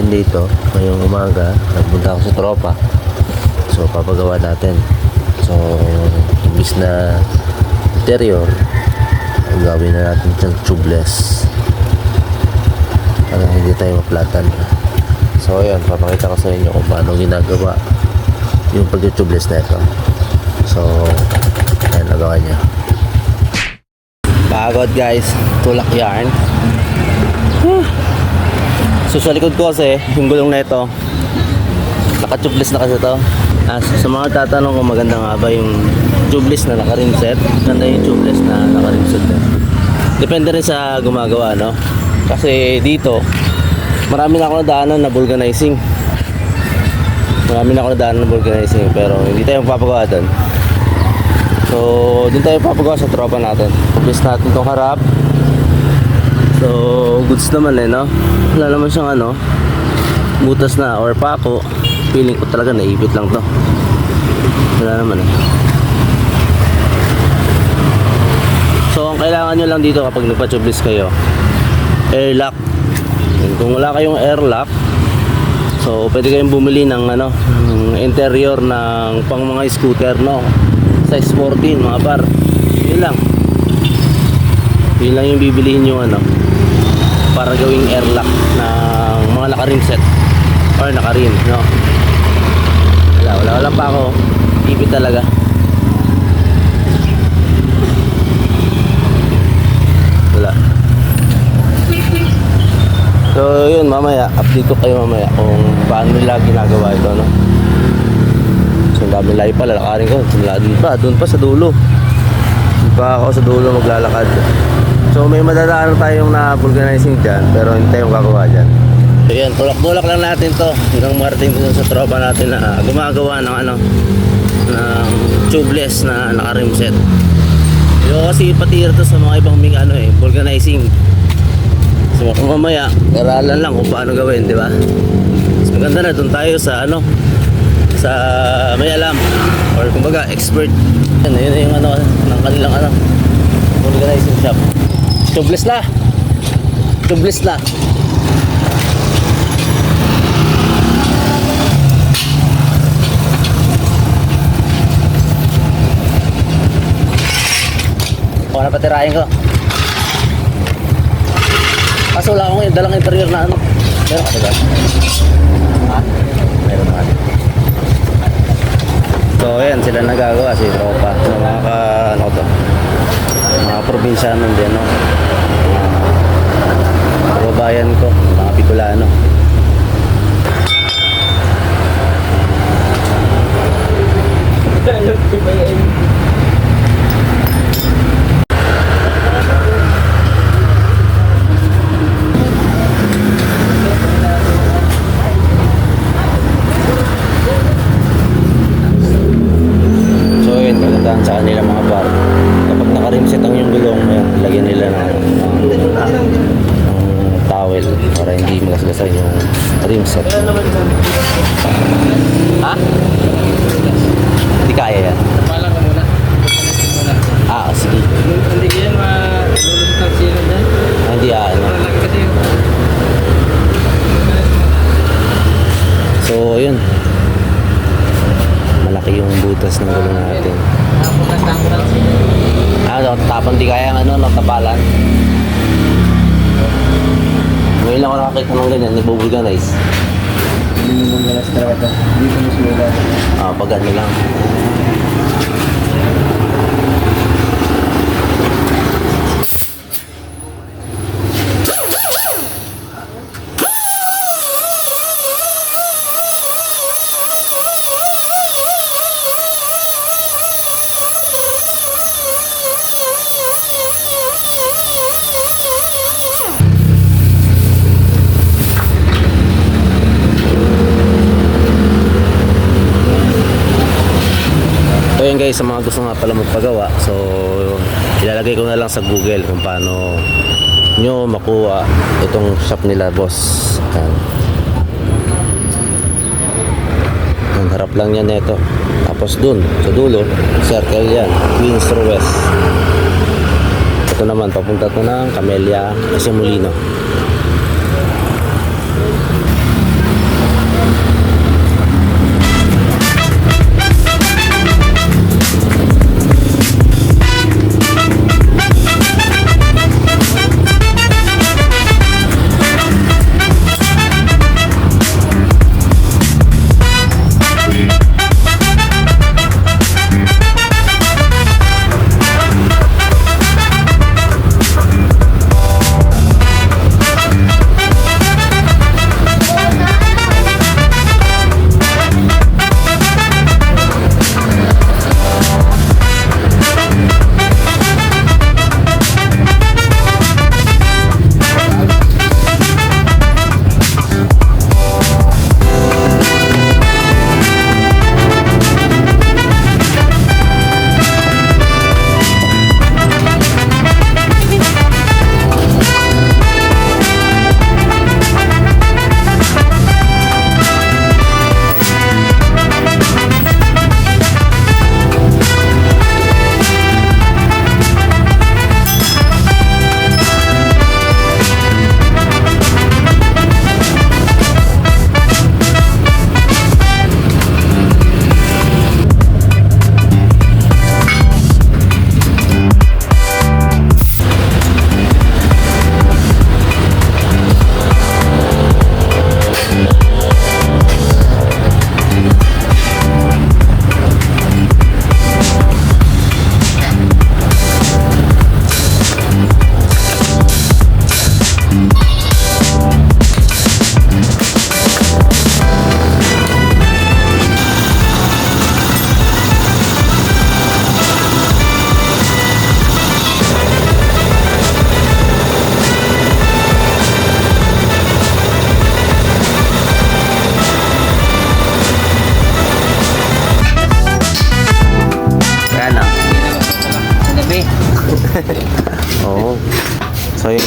natin dito ngayong umaga. Nagpunta ako sa tropa. So papagawa natin. So imbis na interior, gawin na natin itong tubeless para hindi tayo maplatan. So ayan, papakita ko sa inyo kung paano ginagawa yung pag-tubeless na ito. So ayan, nagawa niya. Pagod guys, tulak yarn. So sa likod ko kasi yung gulong na ito, naka-tubeless na kasi ito. Sa mga tatanong kung maganda nga ba yung tubeless na naka-rimset, ganda yung tubeless na naka-rimset eh. Depende rin sa gumagawa, no? Kasi dito marami na ako nadaanan na vulcanizing. Pero hindi tayo papagawa doon. So doon tayo papagawa sa tropa natin. Tubeless natin itong harap. So goods naman eh, no? Wala naman siyang butas na or pako. Feeling ko talaga naipit lang to. Wala naman eh. So ang kailangan nyo lang dito kapag nagpa-tubeless kayo, airlock. Kung wala kayong airlock, so pwede kayong bumili ng interior ng pang mga scooter, no? Size 14 mga par. Yun lang yung bibilihin nyo para gawing airlock ng mga naka-rimset or naka-rim, no? Wala pa ako. Ipit talaga. Wala. So yun, mamaya update ko kayo mamaya kung paano nila ginagawa ito, no? So ang dami layo pa, lalakarin ko doon pa sa dulo. Doon pa ako sa dulo maglalakad. So may madadaanan tayong na vulcanizing dyan, pero hindi tayong gagawa dyan. So yan, tulak-bulak lang natin to hanggang marating dun sa tropa natin na gumagawa ng ng tubeless na naka-rimset. Yung kasi patira to sa mga ibang vulcanizing. So mamaya, aralan lang kung paano gawin, di ba? Mas maganda na doon tayo sa sa may alam or kumbaga expert. Yun yung ng kanilang vulcanizing shop. Tubeless na. O, napatirahin ko. Kaso wala akong dalang interior na meron ka ba? Ha? Meron naman. So ayan, sila nagagawa si tropa ng mga mga probinsyanon din, no? Kababayan ko, mga Bicolano. Sa kanila mga bar, kapag naka-rimset ang yung gulong, lagyan nila ng towel para hindi magasgasan yung rimset. Ha? Hindi kaya yan. Pala ka muna. Sige. Hindi ko yan malulunod sila dyan. Hindi Malaki kasi yun. So yun, malaki yung butas ng gulong natin. Tapang di kaya natapalan. Ngayon lang ako nakakita ng ganyan, nag-vulcanize. Hindi mo galas talaga. Hindi ko masulat. Pag lang. Ayan guys, sa mga gusto nga pala magpagawa, so ilalagay ko na lang sa Google kung paano nyo makuha itong shop nila, boss. Ang harap lang yan nito. Tapos dun sa dulo, circle yan, Windsor West. Ito naman papunta to ng Camellia kasi Molino.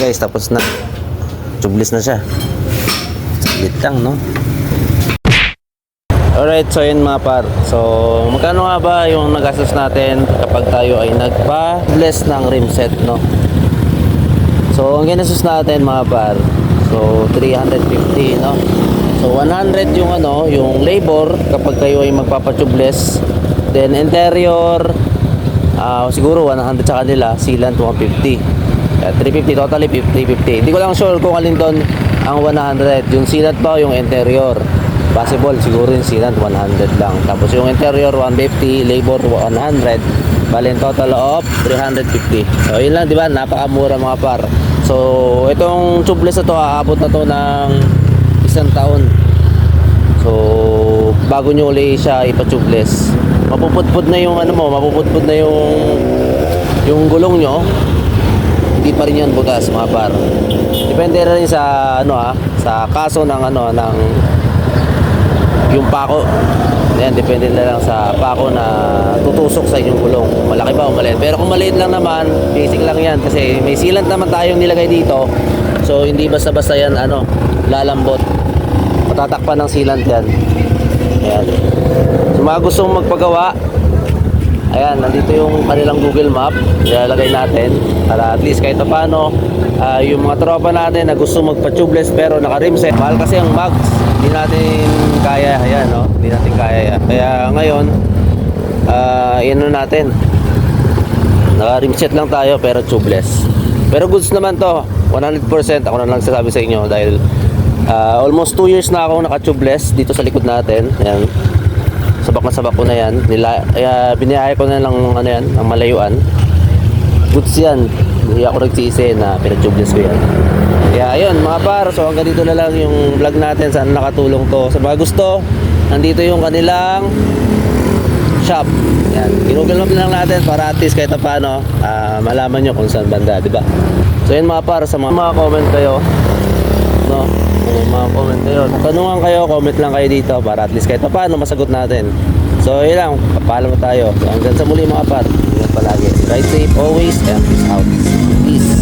guys, tapos na. Tubeless na siya. Saglit lang, no? Alright, so yun mga par. So, magkano nga ba yung nagastos natin kapag tayo ay nagpa-bless ng rim set, no? So, ang ginastos natin mga par, so 350, no? So, 100 yung ano, yung labor kapag kayo ay magpapa-tubeless. Then, interior, siguro 100 sa kanila, sealant 150. Kaya 350, totally 350. Hindi ko lang sure kung alin doon ang 100. Yung sealant ba o yung interior? Possible, siguro yung sealant 100 lang. Tapos yung interior 150, labor 100. Bali, total of 350. So, yun lang, di ba? Napakamura mga par. So, itong tubeless na to, aabot na to ng 1 taon. So, bago nyo uli siya ipa-tubeless, mapuputpud na yung ano mo, mapuputpud na yung gulong nyo. Hindi pa rin yan bugas mga par. Depende rin sa ano sa kaso ng ano ng yung pako. Yan, depende na lang sa pako na tutusok sa inyong gulong. Malaki ba o maliit? Pero kung maliit lang naman, basic lang yan kasi may sealant naman tayong nilagay dito. So hindi basta-basta yan ano, lalambot. Matatakpan ng sealant yan. Ayan. So mga gustong magpagawa, ayan, nandito yung kanilang Google Map. Ilalagay natin para at least kahit paano yung mga tropa natin na gusto magpa-tubeless pero naka-rimset. Mahal kasi ang mags. Hindi natin kaya. Ayan, no? Hindi natin kaya yan. Kaya ngayon, ano natin. Naka-rimset lang tayo pero tubeless. Pero goods naman to. 100%. Ako na lang sasabi sa inyo dahil almost 2 years na ako naka-tubeless dito sa likod natin. Ayan. Sabak na sabak ko na yan. Biniyahe ko na lang ano yan, ang malayuan. Goods yan. Hindi ako nagsisi na pinag-tubeless ko yan. Kaya ayun mga par, so hanggang dito na lang yung vlog natin. Sana nakatulong to. Sa mga gusto, nandito yung kanilang shop. Yan. Ginugol map lang natin para at least kahit paano malaman nyo kung saan banda, di ba? So yun mga par, sa mga comment kayo, no? Kung mga comment kayo, tanungan kayo, comment lang kayo dito para at least kahit paano masagot natin. So yun lang, papaalam mo tayo. So hanggang sa muli mga par, ingat palagi. Ride safe always and peace out. Peace.